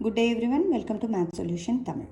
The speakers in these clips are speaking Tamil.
Good day everyone, welcome to Math Solution Tamil.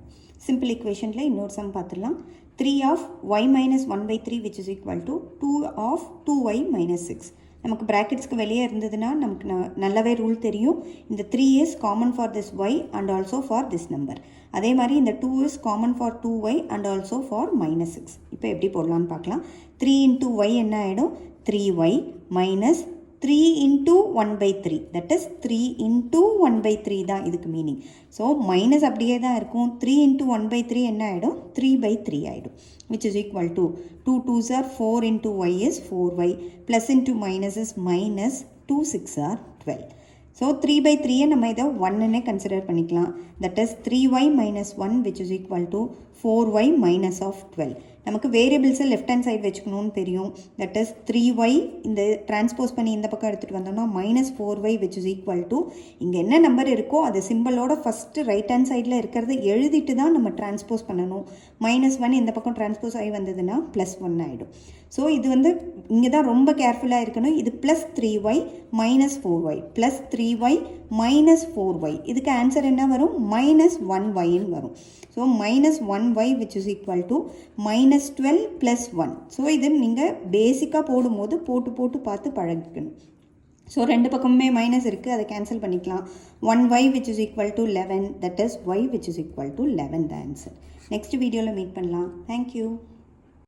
Simple equation la இன்னொரு sum பார்த்துடலாம். 3 of y minus 1 by 3 which is equal to 2 of 2y minus 6. நமக்கு bracketsக்கு வெளியே இருந்ததுன்னா நமக்கு நல்லாவே ரூல் தெரியும். இந்த 3 is common for this y and also for this number. அதே மாதிரி இந்த 2 is common for 2y and also for minus 6. இப்போ எப்படி போடலாம்னு பார்க்கலாம். 3 into y என்ன ஆயிடும்? 3y minus 3 into 1 by 3, that is 3 into 1 by 3 தான் இதுக்கு மீனிங். ஸோ மைனஸ் அப்படியே தான் இருக்கும். 3 into 1 by 3 என்ன ஆகிடும்? 3 by 3 ஆகிடும், which is equal to 2 2s are 4 into y is 4y, plus into minus is minus 2 6 are 12. So 3 by 3 நம்ம இதை 1ன்னு கன்சிடர் பண்ணிக்கலாம். That is 3y minus 1 which is equal to 4y minus of 12. நமக்கு வேரியபிள்ஸை லெஃப்ட் ஹேண்ட் சைடு வச்சுக்கணும்னு தெரியும். தட் இஸ் 3y இந்த டிரான்ஸ்போஸ் பண்ணி இந்த பக்கம் எடுத்துகிட்டு வந்தோம்னா minus 4y which is equal to இங்கே என்ன நம்பர் இருக்கோ அது சிம்பிளோட ஃபஸ்ட்டு ரைட் ஹேண்ட் சைடில் இருக்கிறத எழுதிட்டு தான் நம்ம டிரான்ஸ்போஸ் பண்ணணும். -1 இந்த பக்கம் டிரான்ஸ்போஸ் ஆகி வந்ததுன்னா +1 ஆகிடும். ஸோ இது வந்து இங்கே தான் ரொம்ப கேர்ஃபுல்லாக இருக்கணும். இது +3y minus 4y + 3y minus 4y, இதுக்கு ஆன்சர் என்ன வரும்? -1yன்னு வரும். So -1y which is equal to -12 plus 1. So இது நீங்கள் பேசிக்காக போடும்போது போட்டு பார்த்து பழகிக்கணும். ஸோ ரெண்டு பக்கமுமே மைனஸ் இருக்குது, அதை கேன்சல் பண்ணிக்கலாம். 1y which is equal to 11, that is y which is equal to 11 the answer. Next வீடியோவில் மீட் பண்ணலாம். தேங்க்யூ.